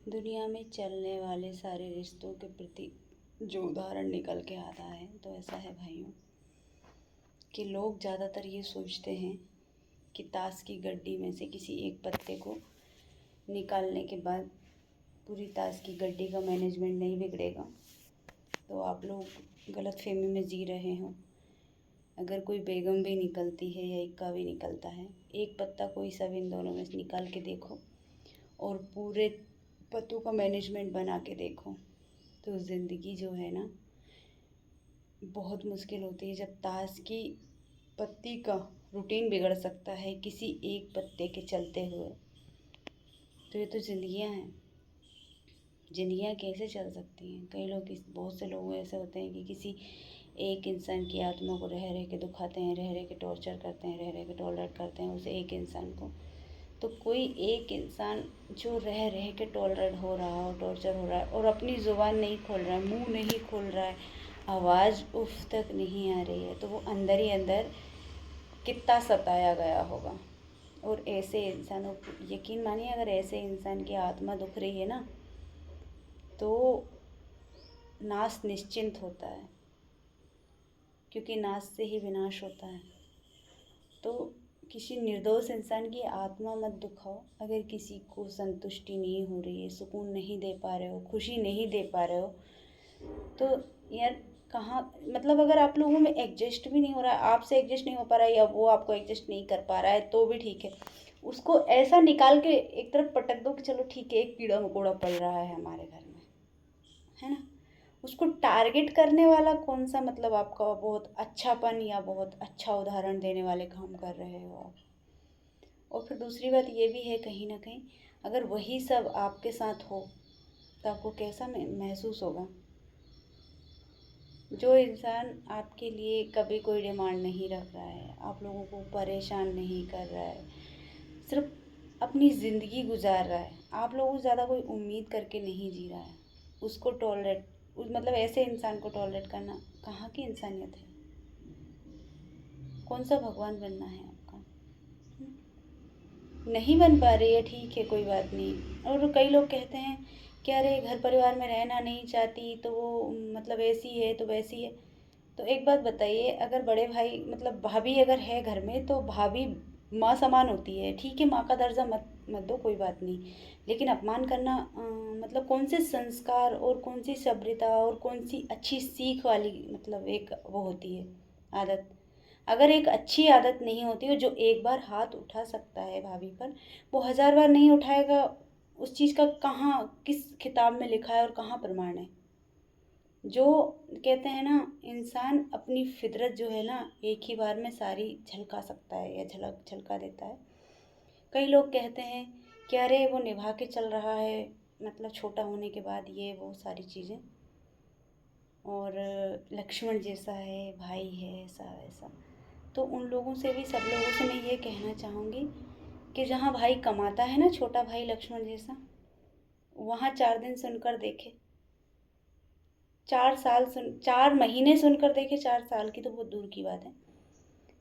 दुनिया में चलने वाले सारे रिश्तों के प्रति जो उदाहरण निकल के आता है तो ऐसा है भाइयों कि लोग ज़्यादातर ये सोचते हैं कि ताश की गड्डी में से किसी एक पत्ते को निकालने के बाद पूरी ताश की गड्डी का मैनेजमेंट नहीं बिगड़ेगा। तो आप लोग गलतफहमी में जी रहे हो। अगर कोई बेगम भी निकलती है या इक्का भी निकलता है, एक पत्ता कोई सब इन दोनों में से निकाल के देखो और पूरे पत्तों का मैनेजमेंट बना के देखो तो ज़िंदगी जो है ना बहुत मुश्किल होती है। जब ताश की पत्ती का रूटीन बिगड़ सकता है किसी एक पत्ते के चलते हुए, तो ये तो ज़िंदगियाँ हैं। ज़िंदगियाँ कैसे चल सकती हैं? कई लोग बहुत से लोग ऐसे होते हैं कि किसी एक इंसान की आत्मा को रह रह के दुखाते हैं, रह रह के टॉर्चर करते हैं, रह रह के टॉलरेट करते हैं उस एक इंसान को। तो कोई एक इंसान जो रह रह के टॉलरेट हो रहा हो, टॉर्चर हो रहा है और अपनी ज़ुबान नहीं खोल रहा है, मुंह नहीं खोल रहा है, आवाज़ उफ तक नहीं आ रही है, तो वो अंदर ही अंदर कितना सताया गया होगा। और ऐसे इंसानों को यकीन मानिए, अगर ऐसे इंसान की आत्मा दुख रही है ना तो नाश निश्चिंत होता है, क्योंकि नाश से ही विनाश होता है। तो किसी निर्दोष इंसान की आत्मा मत दुखाओ। अगर किसी को संतुष्टि नहीं हो रही है, सुकून नहीं दे पा रहे हो, खुशी नहीं दे पा रहे हो, तो यार कहाँ मतलब अगर आप लोगों में एडजस्ट भी नहीं हो रहा है, आपसे एडजस्ट नहीं हो पा रहा है या वो आपको एडजस्ट नहीं कर पा रहा है तो भी ठीक है। उसको ऐसा निकाल के एक तरफ पटक दो कि चलो ठीक है, एक कीड़ा मकोड़ा पड़ रहा है हमारे घर में, है ना। उसको टारगेट करने वाला कौन सा मतलब आपका बहुत अच्छापन या बहुत अच्छा उदाहरण देने वाले काम कर रहे हो आप। और फिर दूसरी बात ये भी है कहीं ना कहीं, अगर वही सब आपके साथ हो तो आपको कैसा महसूस होगा। जो इंसान आपके लिए कभी कोई डिमांड नहीं रख रहा है, आप लोगों को परेशान नहीं कर रहा है, सिर्फ अपनी ज़िंदगी गुजार रहा है, आप लोगों से ज़्यादा कोई उम्मीद करके नहीं जी रहा है, उसको टॉलरेट मतलब ऐसे इंसान को टॉलरेट करना कहाँ की इंसानियत है? कौन सा भगवान बनना है आपका? नहीं बन पा रही है, ठीक है, कोई बात नहीं। और कई लोग कहते हैं कि अरे घर परिवार में रहना नहीं चाहती तो वो मतलब ऐसी है तो वैसी है। तो एक बात बताइए, अगर बड़े भाई मतलब भाभी अगर है घर में तो भाभी माँ समान होती है, ठीक है, माँ का दर्जा मत मत दो, कोई बात नहीं, लेकिन अपमान करना मतलब कौन से संस्कार और कौन सी सभ्यता और कौन सी अच्छी सीख वाली मतलब एक वो होती है आदत। अगर एक अच्छी आदत नहीं होती है, जो एक बार हाथ उठा सकता है भाभी पर वो 1000 बार नहीं उठाएगा, उस चीज़ का कहाँ किस किताब में लिखा है और कहाँ प्रमाण है। जो कहते हैं ना, इंसान अपनी फितरत जो है ना एक ही बार में सारी झलका सकता है या झलक झलका देता है। कई लोग कहते हैं कि अरे वो निभा के चल रहा है, मतलब छोटा होने के बाद ये वो सारी चीज़ें, और लक्ष्मण जैसा है, भाई है, ऐसा वैसा। तो उन लोगों से भी, सब लोगों से मैं ये कहना चाहूँगी कि जहाँ भाई कमाता है ना, छोटा भाई लक्ष्मण जैसा, वहाँ 4 दिन सुनकर देखे, 4 साल सुन, 4 महीने सुनकर देखे, 4 साल की तो बहुत दूर की बात है।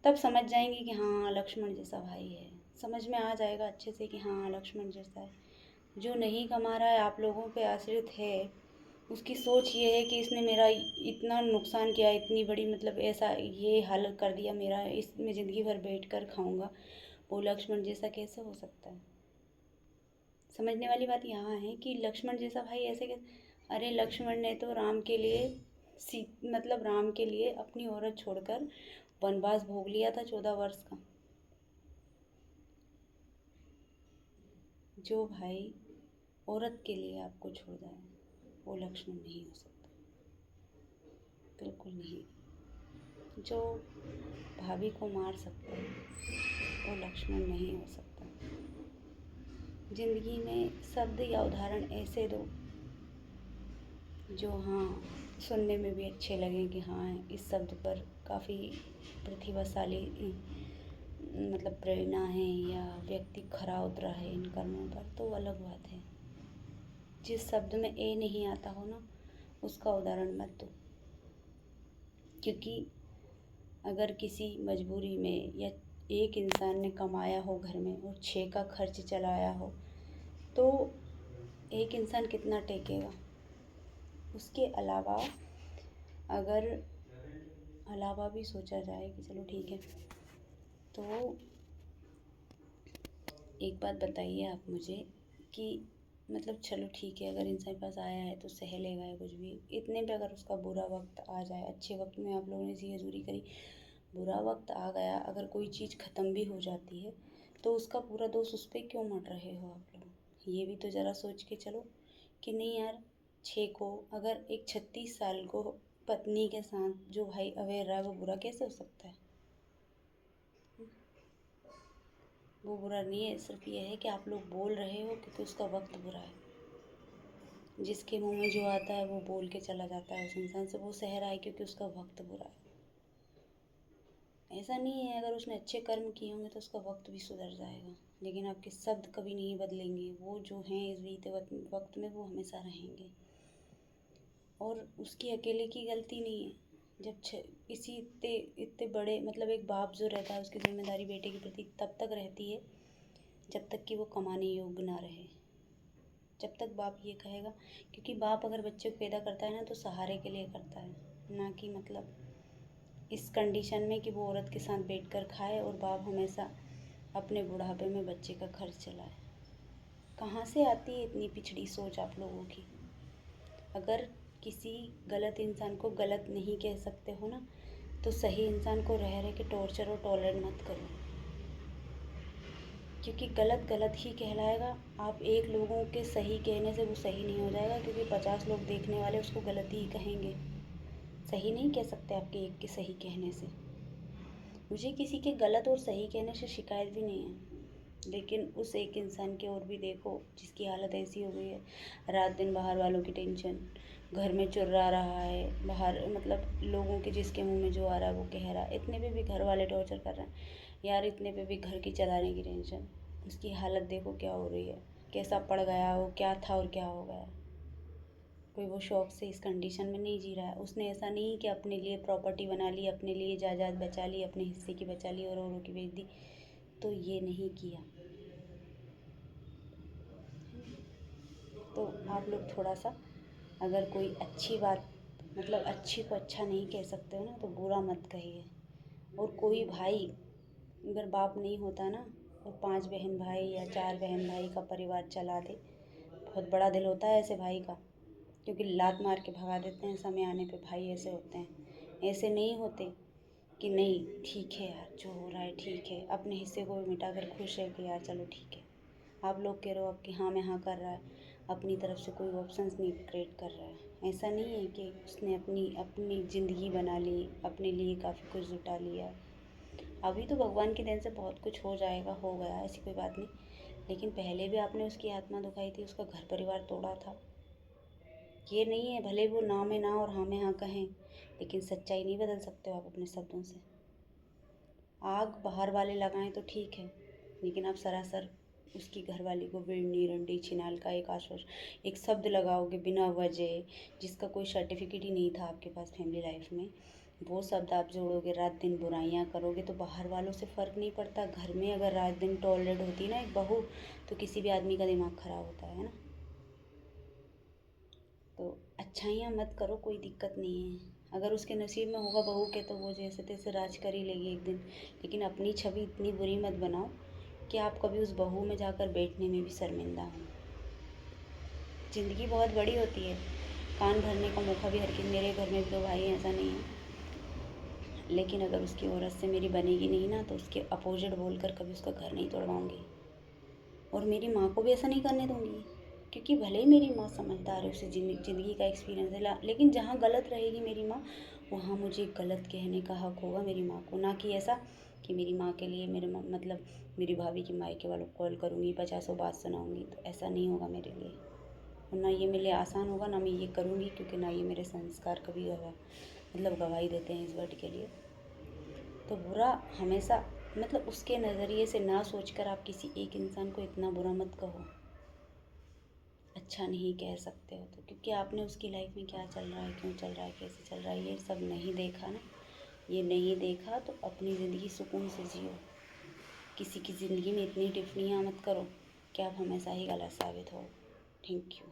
तब समझ जाएंगे कि हाँ लक्ष्मण जैसा भाई है, समझ में आ जाएगा अच्छे से कि हाँ लक्ष्मण जैसा है। जो नहीं कमा रहा है, आप लोगों पे आश्रित है, उसकी सोच ये है कि इसने मेरा इतना नुकसान किया, इतनी बड़ी मतलब ऐसा ये हालत कर दिया मेरा, इसमें ज़िंदगी भर बैठ कर खाऊंगा, वो लक्ष्मण जैसा कैसे हो सकता है। समझने वाली बात यहाँ है कि लक्ष्मण जैसा भाई ऐसे कैसे। अरे लक्ष्मण ने तो राम के लिए सी मतलब राम के लिए अपनी औरत छोड़कर वनवास भोग लिया था 14 वर्ष का। जो भाई औरत के लिए आपको छोड़ जाए वो लक्ष्मण नहीं हो सकता, बिल्कुल नहीं। जो भाभी को मार सकता है वो लक्ष्मण नहीं हो सकता। जिंदगी में शब्द या उदाहरण ऐसे दो जो हाँ सुनने में भी अच्छे लगें कि हाँ इस शब्द पर काफ़ी प्रतिभाशाली मतलब प्रेरणा है या व्यक्ति खरा उतरा है इन कर्मों पर, तो अलग बात है। जिस शब्द में ए नहीं आता हो ना, उसका उदाहरण मत दो, क्योंकि अगर किसी मजबूरी में या एक इंसान ने कमाया हो घर में और 6 का खर्च चलाया हो, तो एक इंसान कितना टेकेगा। उसके अलावा अगर भी सोचा जाए कि चलो ठीक है, तो एक बात बताइए आप मुझे कि मतलब चलो ठीक है, अगर इंसान के पास आया है तो सह लेगा या कुछ भी, इतने पे अगर उसका बुरा वक्त आ जाए, अच्छे वक्त में आप लोगों ने जी हजूरी करी, बुरा वक्त आ गया, अगर कोई चीज़ ख़त्म भी हो जाती है तो उसका पूरा दोष उस पर क्यों मढ़ रहे हो आप लोग। ये भी तो ज़रा सोच के चलो कि नहीं यार, को अगर एक 36 साल को पत्नी के साथ जो भाई अवेयर रहा है वो बुरा कैसे हो सकता है। वो बुरा नहीं है, सिर्फ ये है कि आप लोग बोल रहे हो क्योंकि उसका वक्त बुरा है। जिसके मुंह में जो आता है वो बोल के चला जाता है उस इंसान से, वो सह रहा है क्योंकि उसका वक्त बुरा है। ऐसा नहीं है, अगर उसने अच्छे कर्म किए होंगे तो उसका वक्त भी सुधर जाएगा, लेकिन आपके शब्द कभी नहीं बदलेंगे। वो जो हैं इस बीते वक्त में वो हमेशा रहेंगे, और उसकी अकेले की गलती नहीं है। जब किसी इतने इतने बड़े मतलब एक बाप जो रहता है उसकी जिम्मेदारी बेटे के प्रति तब तक रहती है जब तक कि वो कमाने योग्य ना रहे। जब तक बाप ये कहेगा, क्योंकि बाप अगर बच्चे को पैदा करता है ना तो सहारे के लिए करता है, ना कि मतलब इस कंडीशन में कि वो औरत के साथ बैठकर खाए और बाप हमेशा अपने बुढ़ापे में बच्चे का खर्च चलाए। कहाँ से आती है इतनी पिछड़ी सोच आप लोगों की। अगर किसी गलत इंसान को गलत नहीं कह सकते हो ना, तो सही इंसान को रह रह के टॉर्चर और टॉलरेट मत करो, क्योंकि गलत गलत ही कहलाएगा। आप एक लोगों के सही कहने से वो सही नहीं हो जाएगा, क्योंकि 50 लोग देखने वाले उसको गलत ही कहेंगे। सही नहीं कह सकते आपके एक के सही कहने से। मुझे किसी के गलत और सही कहने से शिकायत भी नहीं है, लेकिन उस एक इंसान की ओर भी देखो जिसकी हालत ऐसी हो गई है, रात दिन बाहर वालों की टेंशन, घर में चुर्रा रहा है, बाहर मतलब लोगों के जिसके मुंह में जो आ रहा है वो कह रहा है, इतने पे भी घर वाले टॉर्चर कर रहे हैं यार, इतने पे भी घर की चलाने की टेंशन। उसकी हालत देखो क्या हो रही है, कैसा पड़ गया वो, क्या था और क्या हो गया। कोई वो शौक से इस कंडीशन में नहीं जी रहा है। उसने ऐसा नहीं कि अपने लिए प्रॉपर्टी बना ली, अपने लिए जायदाद बचा ली, अपने हिस्से की बचा ली और औरों की बेच दी, तो ये नहीं किया। तो आप लोग थोड़ा सा, अगर कोई अच्छी बात मतलब अच्छी को अच्छा नहीं कह सकते हो ना तो बुरा मत कहिए। और कोई भाई अगर बाप नहीं होता ना, और 5 बहन भाई या 4 बहन भाई का परिवार चला दे, बहुत बड़ा दिल होता है ऐसे भाई का, क्योंकि लात मार के भगा देते हैं समय आने पे। भाई ऐसे होते हैं, ऐसे नहीं होते कि नहीं ठीक है यार जो हो रहा है ठीक है, अपने हिस्से को भी मिटा कर खुश है कि यार चलो ठीक है। आप लोग कह रहे हो आपकी हाँ में हाँ कर रहा है, अपनी तरफ से कोई ऑप्शंस नहीं क्रिएट कर रहा है। ऐसा नहीं है कि उसने अपनी अपनी ज़िंदगी बना ली, अपने लिए काफ़ी कुछ जुटा लिया। अभी तो भगवान की देन से बहुत कुछ हो जाएगा, हो गया, ऐसी कोई बात नहीं, लेकिन पहले भी आपने उसकी आत्मा दुखाई थी, उसका घर परिवार तोड़ा था। ये नहीं है भले वो ना में ना और हाँ में हाँ कहें, लेकिन सच्चाई नहीं बदल सकते हो आप अपने शब्दों से। आग बाहर वाले लगाएं तो ठीक है, लेकिन आप सरासर उसकी घरवाली को बिरनी रंडी छिनाल का एक आश्वासन, एक शब्द लगाओगे बिना वजह, जिसका कोई सर्टिफिकेट ही नहीं था आपके पास फैमिली लाइफ में, वो शब्द आप जोड़ोगे, रात दिन बुराइयां करोगे, तो बाहर वालों से फ़र्क नहीं पड़ता। घर में अगर रात दिन टॉलरेट होती है ना एक बहू, तो किसी भी आदमी का दिमाग ख़राब होता है ना। तो अच्छाइयाँ मत करो, कोई दिक्कत नहीं है। अगर उसके नसीब में होगा बहू के तो वो जैसे तैसे राज कर ही लेगी एक दिन, लेकिन अपनी छवि इतनी बुरी मत बनाओ कि आप कभी उस बहू में जाकर बैठने में भी शर्मिंदा हो। ज़िंदगी बहुत बड़ी होती है, कान भरने का मौका भी हर किसी, मेरे घर में भी तो भाई हैं, ऐसा नहीं है, लेकिन अगर उसकी औरत से मेरी बनेगी नहीं ना तो उसके अपोजिट बोलकर कभी उसका घर नहीं तोड़वाऊँगी। और मेरी माँ को भी ऐसा नहीं करने दूँगी, क्योंकि भले ही मेरी माँ समझदार है, उसे ज़िंदगी का एक्सपीरियंस है, लेकिन जहाँ गलत रहेगी मेरी माँ, वहाँ मुझे गलत कहने का हक होगा मेरी माँ को। ना कि ऐसा कि मेरी माँ के लिए मेरे मतलब मेरी भाभी की मायके वालों को कॉल करूँगी, 50 बात सुनाऊँगी, तो ऐसा नहीं होगा मेरे लिए। और ना ये मेरे लिए आसान होगा, ना मैं ये करूँगी, क्योंकि ना ये मेरे संस्कार कभी गवाही देते हैं इस वर्ड के लिए। तो बुरा हमेशा मतलब उसके नज़रिए से ना सोचकर आप किसी एक इंसान को इतना बुरा मत कहो। अच्छा नहीं कह सकते हो तो, क्योंकि आपने उसकी लाइफ में क्या चल रहा है, क्यों चल रहा है, कैसे चल रहा है, ये सब नहीं देखा ना। ये नहीं देखा तो अपनी ज़िंदगी सुकून से जियो। किसी की ज़िंदगी में इतनी टिप्पणियाँ मत करो कि आप हमेशा ही गलत साबित हो। Thank you.